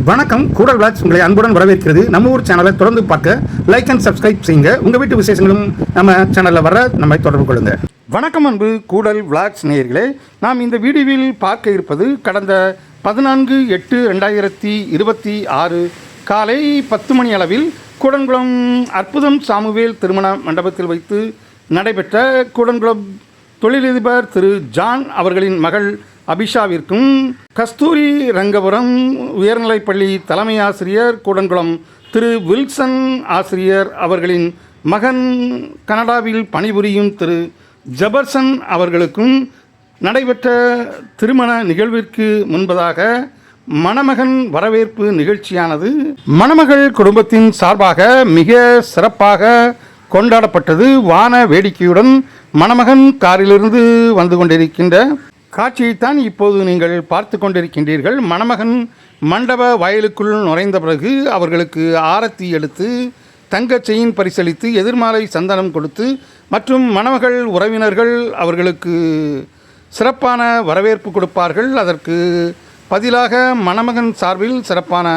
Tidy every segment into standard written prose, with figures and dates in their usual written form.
வணக்கம். கூடல் விளாக்ஸ் உங்களை அன்புடன் வரவேற்கிறது. நம்ம ஊர் சேனலை தொடர்ந்து பார்க்க லைக் அண்ட் சப்ஸ்கிரைப் செய்யுங்க. உங்கள் வீட்டு விசேஷங்களும் நம்ம சேனலில் வர நம்மை தொடர்பு கொள்ளுங்க. வணக்கம் அன்பு கூடல் விளாக்ஸ் நேயர்களே. நாம் இந்த வீடியோவில் பார்க்க இருப்பது கடந்த 14/8/2026 காலை 10 மணி அளவில் கூடன்குளம் அற்புதம் சாமுவேல் திருமண மண்டபத்தில் வைத்து நடைபெற்ற கூடன்குளம் தொழிலதிபர் திரு ஜான் அவர்களின் மகள் அபிஷாவிற்கும் கஸ்தூரி ரங்கபுரம் உயர்நிலைப்பள்ளி தலைமை ஆசிரியர் கூடன்குளம் திரு வில்சன் ஆசிரியர் அவர்களின் மகன் கனடாவில் பணிபுரியும் திரு ஜபர்சன் அவர்களுக்கும் நடைபெற்ற திருமண நிகழ்விற்கு முன்பதாக மணமகன் வரவேற்பு நிகழ்ச்சியானது மணமகள் குடும்பத்தின் சார்பாக மிக சிறப்பாக கொண்டாடப்பட்டது. வான வேடிக்கையுடன் மணமகன் காரிலிருந்து வந்து கொண்டிருக்கின்ற காட்சியைத்தான் இப்போது நீங்கள் பார்த்து கொண்டிருக்கின்றீர்கள். மணமகன் மண்டப வயலுக்குள் நுழைந்த பிறகு அவர்களுக்கு ஆரத்தி எடுத்து தங்க செயின் பரிசளித்து எதிர்மாலை சந்தனம் கொடுத்து மற்றும் மணமகள் உறவினர்கள் அவர்களுக்கு சிறப்பான வரவேற்பு கொடுப்பார்கள். அதற்கு பதிலாக மணமகன் சார்பில் சிறப்பான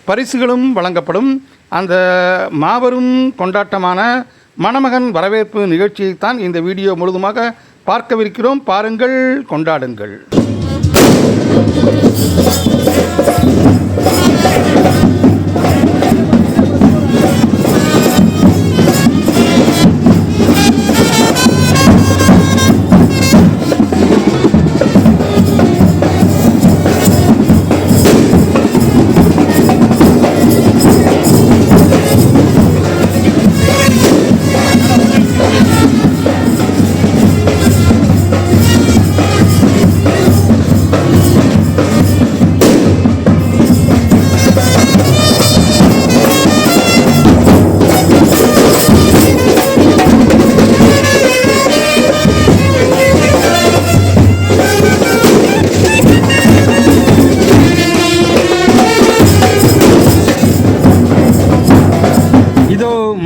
பரிசுகளும் வழங்கப்படும். அந்த மாபெரும் கொண்டாட்டமான மணமகன் வரவேற்பு நிகழ்ச்சியைத்தான் இந்த வீடியோ முழுதுமாக பார்க்கவிருக்கிறோம். பாருங்கள், கொண்டாடுங்கள்.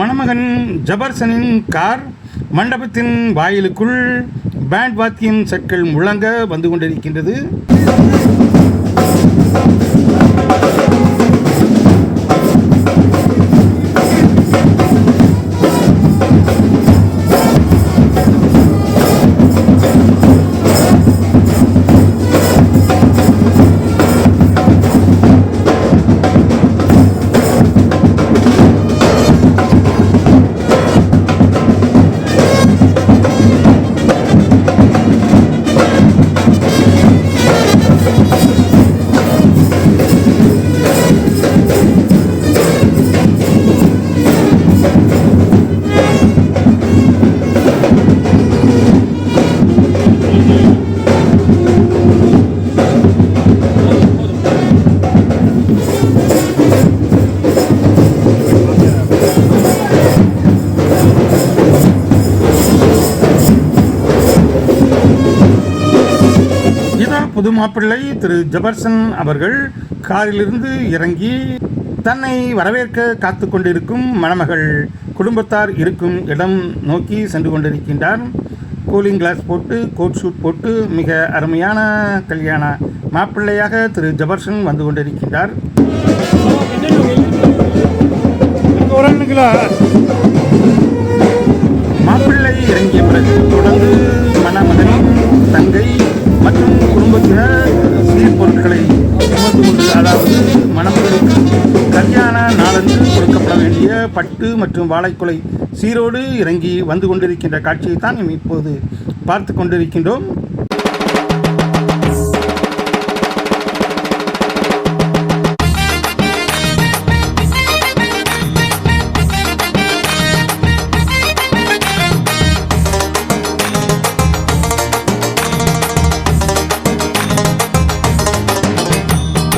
மணமகன் ஜபர்சனின் கார் மண்டபத்தின் வாயிலுக்குள் பேண்ட் வாத்தியம் செட்கள் முழங்க வந்து கொண்டிருக்கின்றது. புது மாப்பிள்ளை திரு ஜபர்சன் அவர்கள் காரிலிருந்து இறங்கி தன்னை வரவேற்க காத்து கொண்டிருக்கும் மணமகள் குடும்பத்தார் இருக்கும் இடம் நோக்கி சென்று கொண்டிருக்கின்றார். கூலிங் கிளாஸ் போட்டு கோட் ஷூட் போட்டு மிக அருமையான கல்யாண மாப்பிள்ளையாக திரு ஜபர்சன் வந்து கொண்டிருக்கின்றார். மாப்பிள்ளை இறங்கிய பிறகு தொடர்ந்து மணமகனின் தங்கை மற்றும் குடும்பத்தினர் சீர்பொருட்களை சுமந்து கொண்டு, அதாவது மணமகளுக்கு கல்யாண நாளன்று கொடுக்கப்பட வேண்டிய பட்டு மற்றும் வாழைக்குலை சீரோடு இறங்கி வந்து கொண்டிருக்கின்ற காட்சியைத்தான் இப்போது பார்த்து கொண்டிருக்கின்றோம்.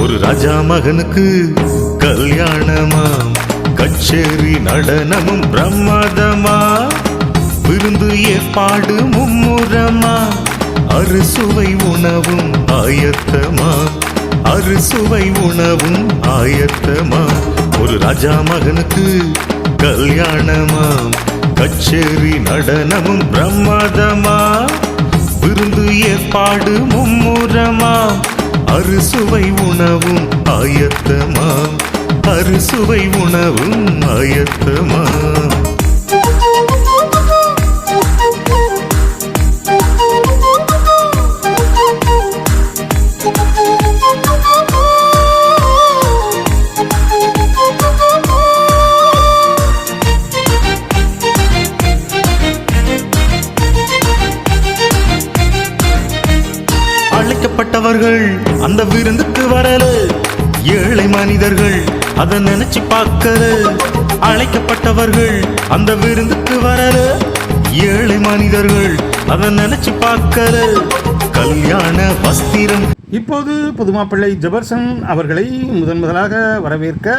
ஒரு ராஜா மகனுக்கு கல்யாணமா, கச்சேரி நடனமும் பிரமாதமா, விருந்து ஏற்பாடு மும்முரமா, அறுசுவை உணவும் ஆயத்தமா, அறுசுவை உணவும் ஆயத்தமா. ஒரு ராஜா மகனுக்கு கல்யாணமா, கச்சேரி நடனமும் பிரமாதமா, விருந்து ஏற்பாடு மும்முரமா, அறுசுவை உணவும் ஆயத்தமாம், அறுசுவை உணவும் ஆயத்தமாம். அழைக்கப்பட்டவர்கள் அந்த விருந்துக்கு வரல, ஏழை மனிதர்கள் அதை நினைச்சு பார்க்கல. அழைக்கப்பட்டவர்கள் அந்த விருந்துக்கு வரல, ஏழை மனிதர்கள் அதை நினைச்சு பார்க்கல. கல்யாண வஸ்திரம். இப்போது புதுமாப்பிள்ளை ஜெபர்சன் அவர்களை முதலாக வரவேற்க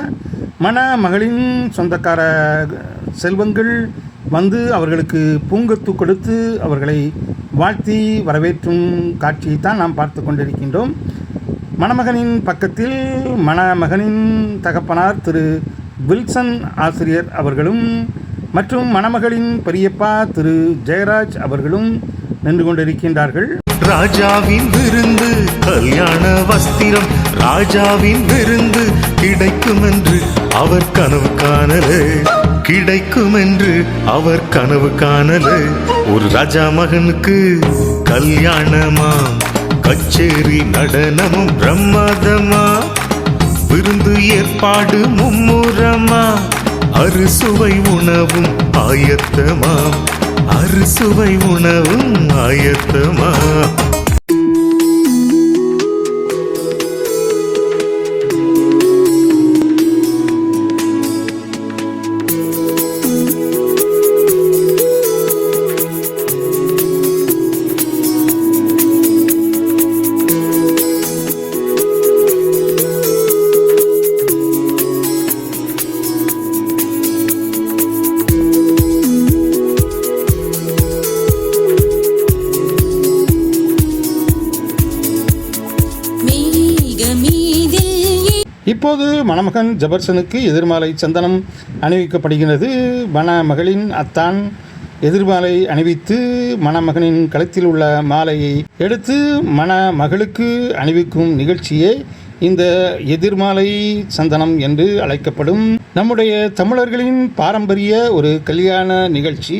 மணமகளின் சொந்தக்கார செல்வங்கள் வந்து அவர்களுக்கு பூங்கொத்து கொடுத்து அவர்களை வாழ்த்தி வரவேற்றும் காட்சியைத்தான் நாம் பார்த்து கொண்டிருக்கின்றோம். மணமகனின் பக்கத்தில் மணமகனின் தகப்பனார் திரு வில்சன் ஆசிரியர் அவர்களும் மற்றும் மணமகளின் பெரியப்பா திரு ஜெயராஜ் அவர்களும் நின்று கொண்டிருக்கின்றார்கள். ராஜாவின் விருந்து கல்யாண வஸ்திரம், ராஜாவின் விருந்து கிடைக்கும் என்று அவர் கனவு காணலே, கிடைக்கும் என்று அவர் கனவு காணலே. ஒரு ராஜா மகனுக்கு கல்யாணமாம், கச்சேரி நடனமும் பிரமாதமா, விருந்து ஏற்பாடு மும்முரமா, அறுசுவை உணவும் ஆயத்தமாம், அறுசுவை உணவும் ஆயத்தமா. இப்போது மணமகன் ஜெபர்சனுக்கு எதிர்மாலை சந்தனம் அணிவிக்கப்படுகிறது. மணமகளின் அத்தான் எதிர்மாலை அணிவித்து மணமகனின் கழுத்தில் உள்ள மாலையை எடுத்து மணமகளுக்கு அணிவிக்கும் நிகழ்ச்சியே இந்த எதிர்மாலை சந்தனம் என்று அழைக்கப்படும் நம்முடைய தமிழர்களின் பாரம்பரிய ஒரு கல்யாண நிகழ்ச்சி.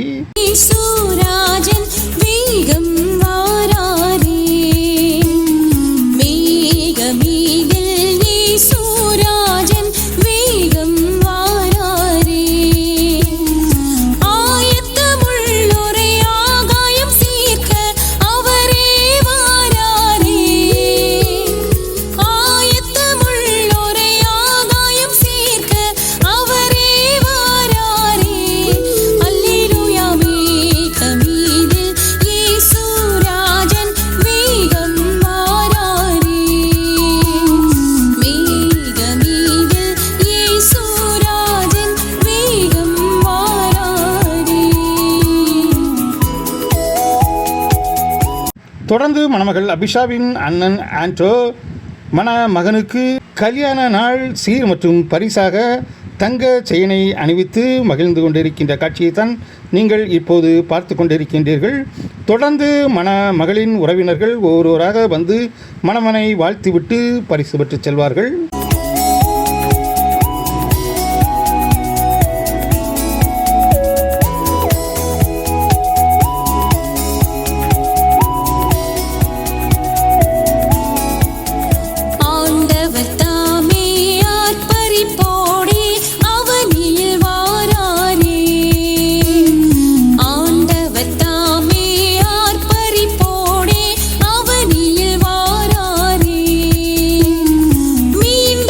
தொடர்ந்து மணமகள் அபிஷாவின் அண்ணன் ஆண்டோ மணமகனுக்கு கல்யாண நாள் சீர் மற்றும் பரிசாக தங்க செயினை அணிவித்து மகிழ்ந்து கொண்டிருக்கின்ற காட்சியைத்தான் நீங்கள் இப்போது பார்த்து கொண்டிருக்கின்றீர்கள். தொடர்ந்து மணமகளின் உறவினர்கள் ஒவ்வொருவராக வந்து மணமனை வாழ்த்திவிட்டு பரிசு பெற்று செல்வார்கள். மீன்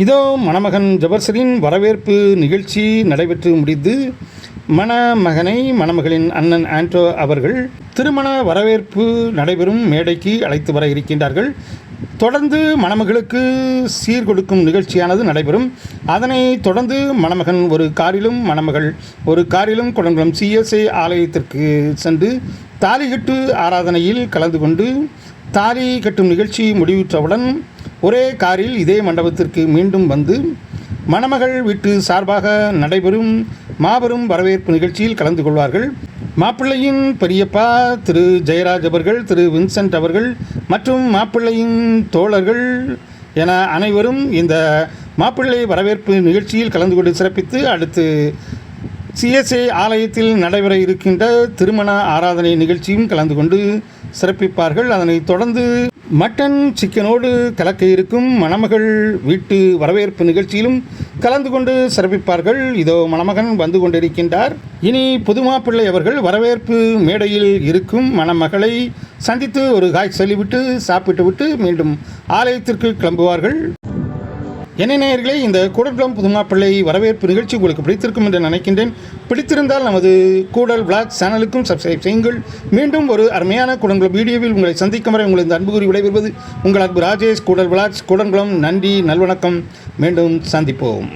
இதோ மணமகன் ஜபர்சனின் வரவேற்பு நிகழ்ச்சி நடைபெற்று முடிந்து மணமகனை மணமகளின் அண்ணன் ஆண்டோ அவர்கள் திருமண வரவேற்பு நடைபெறும் மேடைக்கு அழைத்து வர இருக்கின்றார்கள். தொடர்ந்து மணமகளுக்கு சீர் கொடுக்கும் நிகழ்ச்சியானது நடைபெறும். அதனை தொடர்ந்து மணமகன் ஒரு காரிலும் மணமகள் ஒரு காரிலும் குடங்குளம் CSI ஆலயத்திற்கு சென்று தாலிகட்டு ஆராதனையில் கலந்து கொண்டு தாலி கட்டும் நிகழ்ச்சி முடிவுற்றவுடன் ஒரே காரில் இதே மண்டபத்திற்கு மீண்டும் வந்து மணமகள் வீட்டு சார்பாக நடைபெறும் மாபெரும் வரவேற்பு நிகழ்ச்சியில் கலந்து கொள்வார்கள். மாப்பிள்ளையின் பெரியப்பா திரு ஜெயராஜ் அவர்கள், திரு வின்சென்ட் அவர்கள் மற்றும் மாப்பிள்ளையின் தோழர்கள் என அனைவரும் இந்த மாப்பிள்ளை வரவேற்பு நிகழ்ச்சியில் கலந்து கொண்டு சிறப்பித்து அடுத்து CSI ஆலயத்தில் நடைபெற இருக்கின்ற திருமண ஆராதனை நிகழ்ச்சியும் கலந்து கொண்டு சிறப்பிப்பார்கள். அதனைத் தொடர்ந்து மட்டன் சிக்கனோடு கலக்க இருக்கும் மணமகள் வீட்டு வரவேற்பு நிகழ்ச்சியிலும் கலந்து கொண்டு சிறப்பிப்பார்கள். இதோ மணமகன் வந்து கொண்டிருக்கின்றார். இனி புது மாப்பிள்ளை அவர்கள் வரவேற்பு மேடையில் இருக்கும் மணமகளை சந்தித்து ஒரு காய் சொல்லிவிட்டு சாப்பிட்டு விட்டு மீண்டும் ஆலயத்திற்கு கிளம்புவார்கள். என்ன நேயர்களே, இந்த கூடல்குளம் புதுமாப்பிள்ளை வரவேற்பு நிகழ்ச்சி உங்களுக்கு பிடித்திருக்கும் என்று நினைக்கின்றேன். பிடித்திருந்தால் நமது கூடல் விளாக்ஸ் சேனலுக்கும் சப்ஸ்கிரைப் செய்யுங்கள். மீண்டும் ஒரு அருமையான கூடல்குளம் வீடியோவில் உங்களை சந்திக்கும் வரை உங்களை இந்த அன்பு கூறி விடைபெறுவது உங்கள் அன்பு ராஜேஷ். கூடல் விளாக்ஸ் கூடல்குளம். நன்றி, நல்வணக்கம். மீண்டும் சந்திப்போம்.